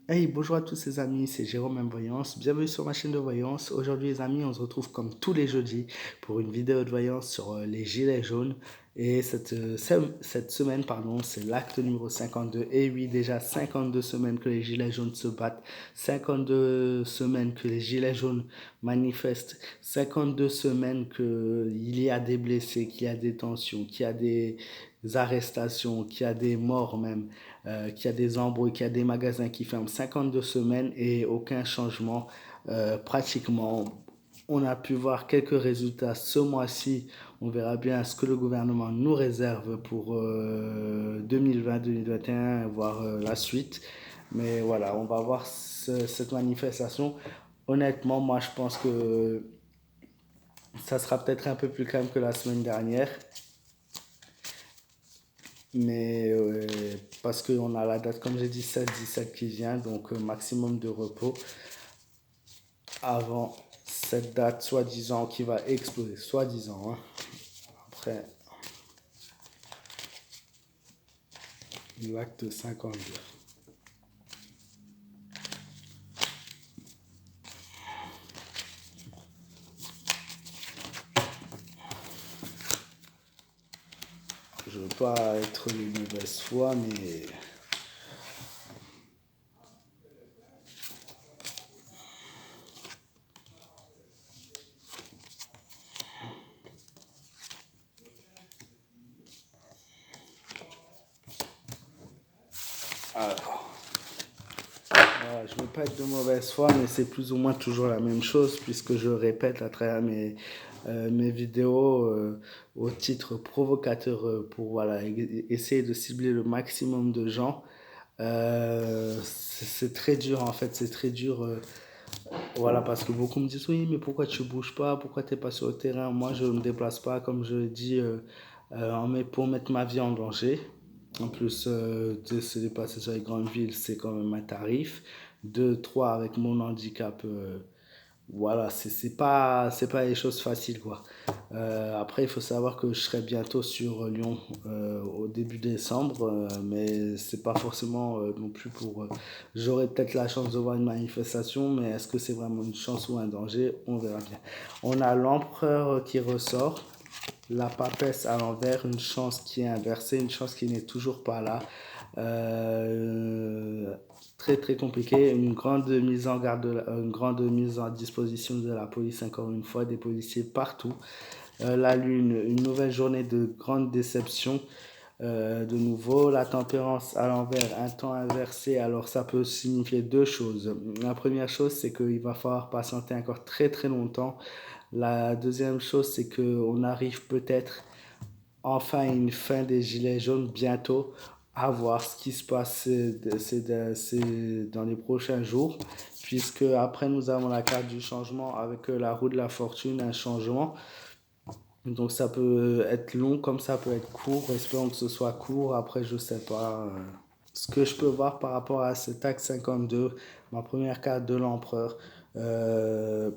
Hey, bonjour à tous les amis, c'est Jérôme M. Voyance. Bienvenue sur ma chaîne de voyance. Aujourd'hui les amis, on se retrouve comme tous les jeudis pour une vidéo de voyance sur les gilets jaunes. Et cette semaine, pardon, c'est l'acte numéro 52. Et oui, déjà 52 semaines que les gilets jaunes se battent, 52 semaines que les gilets jaunes manifestent, 52 semaines qu'il y a des blessés, qu'il y a des tensions, qu'il y a des arrestations, qu'il y a des morts même, qu'il y a des embrouilles, qu'il y a des magasins qui ferment 52 semaines et aucun changement pratiquement. On a pu voir quelques résultats ce mois-ci. On verra bien ce que le gouvernement nous réserve pour 2020-2021, voire la suite. Mais voilà, on va voir cette manifestation. Honnêtement, moi je pense que ça sera peut-être un peu plus calme que la semaine dernière. Mais parce qu'on a la date, comme j'ai dit, 16-17 qui vient, donc maximum de repos avant cette date, soi-disant, qui va exploser, soi-disant. Hein. Après l'acte 52. Je ne veux pas être de mauvaise foi, mais alors, voilà, je ne veux pas être de mauvaise foi, mais c'est plus ou moins toujours la même chose, puisque je répète à travers mes vidéos au titre provocateur pour voilà, essayer de cibler le maximum de gens. C'est très dur en fait, c'est très dur. Voilà, parce que beaucoup me disent oui, mais pourquoi tu bouges pas, pourquoi tu n'es pas sur le terrain. Moi, je ne me déplace pas, comme je le dis, pour mettre ma vie en danger. En plus, de se déplacer sur les grandes villes, c'est quand même un tarif. Deux, trois, avec mon handicap, voilà, c'est pas les choses faciles, quoi. Après, il faut savoir que je serai bientôt sur Lyon au début décembre, mais c'est pas forcément non plus pour. J'aurai peut-être la chance de voir une manifestation, mais est-ce que c'est vraiment une chance ou un danger? On verra bien. On a l'empereur qui ressort, la papesse à l'envers, une chance qui est inversée, une chance qui n'est toujours pas là. Euh, Très très compliqué, une grande mise en garde, une grande mise en disposition de la police, encore une fois, des policiers partout. La lune, une nouvelle journée de grande déception. De nouveau, la tempérance à l'envers, un temps inversé, alors ça peut signifier deux choses. La première chose, c'est qu'il va falloir patienter encore très très longtemps. La deuxième chose, c'est qu'on arrive peut-être enfin à une fin des Gilets jaunes bientôt, à voir ce qui se passe dans les prochains jours, puisque après nous avons la carte du changement avec la roue de la fortune, un changement. Donc ça peut être long comme ça peut être court. Espérons que ce soit court. Après, je sais pas. Ce que je peux voir par rapport à cet acte 52, ma première carte de l'empereur.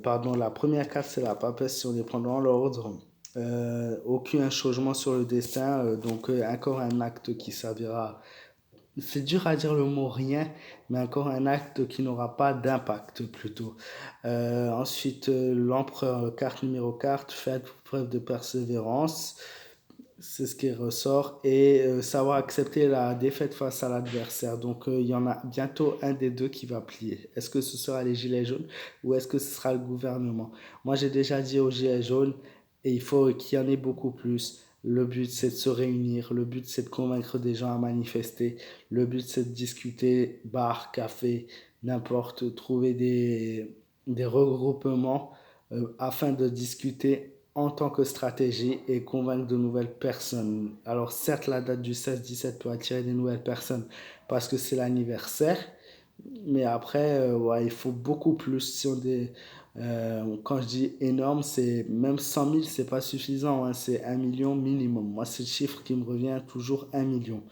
Pardon, la première carte c'est la papesse si on les prend dans l'ordre. Aucun changement sur le destin. Donc encore un acte qui servira, c'est dur à dire le mot rien, mais encore un acte qui n'aura pas d'impact plutôt. Ensuite, l'empereur, carte numéro 4, faites preuve de persévérance, c'est ce qui ressort, et savoir accepter la défaite face à l'adversaire. Donc il y en a bientôt un des deux qui va plier. Est-ce que ce sera les gilets jaunes ou est-ce que ce sera le gouvernement? Moi j'ai déjà dit aux gilets jaunes, et il faut qu'il y en ait beaucoup plus. Le but, c'est de se réunir. Le but, c'est de convaincre des gens à manifester. Le but, c'est de discuter, bar, café, n'importe, trouver des regroupements afin de discuter en tant que stratégie et convaincre de nouvelles personnes. Alors certes, la date du 16-17 peut attirer des nouvelles personnes parce que c'est l'anniversaire, mais après, ouais, il faut beaucoup plus. Quand je dis énorme, c'est même 100 000, c'est pas suffisant, hein, c'est 1 million minimum. Moi, c'est le chiffre qui me revient toujours 1 million.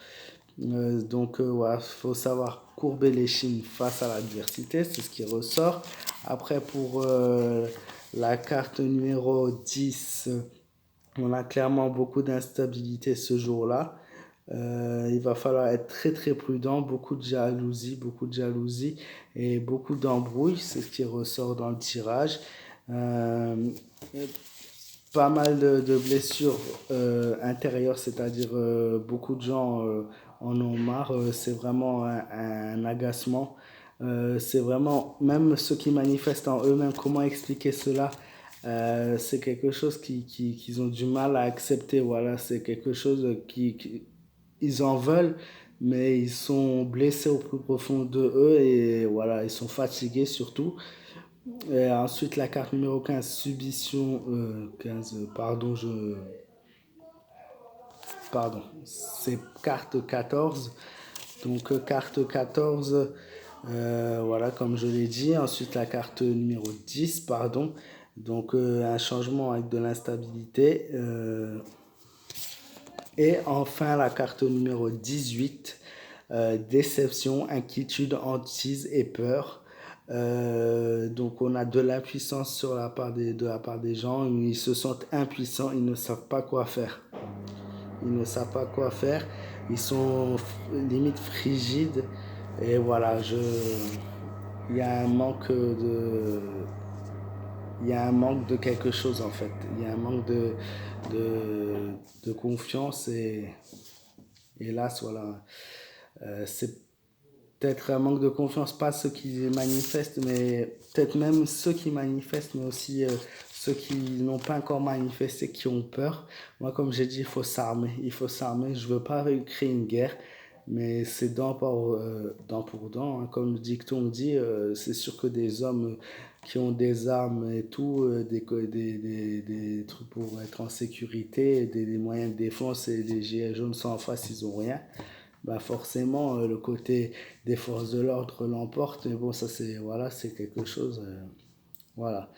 Donc, ouais, faut savoir courber les chines face à l'adversité, c'est ce qui ressort. Après, pour la carte numéro 10, on a clairement beaucoup d'instabilité ce jour-là. Il va falloir être très très prudent, beaucoup de jalousie et beaucoup d'embrouilles, c'est ce qui ressort dans le tirage. Euh, Pas mal de blessures intérieures, c'est-à-dire beaucoup de gens en ont marre, c'est vraiment un agacement. C'est vraiment, même ceux qui manifestent en eux-mêmes, comment expliquer cela? C'est quelque chose qu'ils ont du mal à accepter, voilà, c'est quelque chose ils en veulent, mais ils sont blessés au plus profond de eux et voilà, ils sont fatigués surtout. Et ensuite, la carte numéro 15 Subition 15, pardon, c'est carte 14. Donc, carte 14, voilà, comme je l'ai dit. Ensuite, la carte numéro 10 pardon. Donc, un changement avec de l'instabilité. Et enfin, la carte numéro 18 déception, inquiétude, hantise et peur. Donc on a de l'impuissance de la part des gens, ils se sentent impuissants, ils ne savent pas quoi faire. Ils ne savent pas quoi faire, ils sont limite frigides et voilà, il y a un manque de, il y a un manque de quelque chose en fait. Il y a un manque de confiance et hélas voilà. C'est peut-être un manque de confiance, pas ceux qui manifestent, mais peut-être même ceux qui manifestent, mais aussi ceux qui n'ont pas encore manifesté, qui ont peur. Moi, comme j'ai dit, il faut s'armer. Il faut s'armer. Je veux pas créer une guerre, mais c'est dent pour dent, hein. Comme le dicton dit, c'est sûr que des hommes qui ont des armes et tout, des trucs pour être en sécurité, des moyens de défense et des gilets jaunes sont en face, ils ont rien. Bah forcément, le côté des forces de l'ordre l'emporte. Mais bon, ça c'est voilà, c'est quelque chose. Voilà.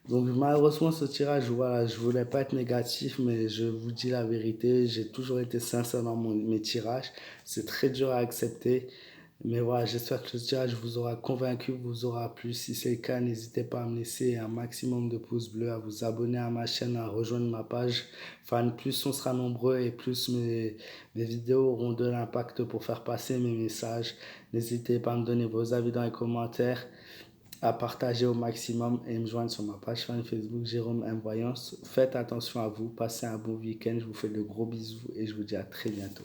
Donc malheureusement, ce tirage, voilà, je voulais pas être négatif, mais je vous dis la vérité, j'ai toujours été sincère dans mes tirages. C'est très dur à accepter. Mais voilà, j'espère que ce tirage vous aura convaincu, vous aura plu. Si c'est le cas, n'hésitez pas à me laisser un maximum de pouces bleus, à vous abonner à ma chaîne, à rejoindre ma page. Enfin, plus on sera nombreux et plus mes vidéos auront de l'impact pour faire passer mes messages. N'hésitez pas à me donner vos avis dans les commentaires, à partager au maximum et me joindre sur ma page fan Facebook Jérôme M Voyance. Faites attention à vous, passez un bon week-end. Je vous fais de gros bisous et je vous dis à très bientôt.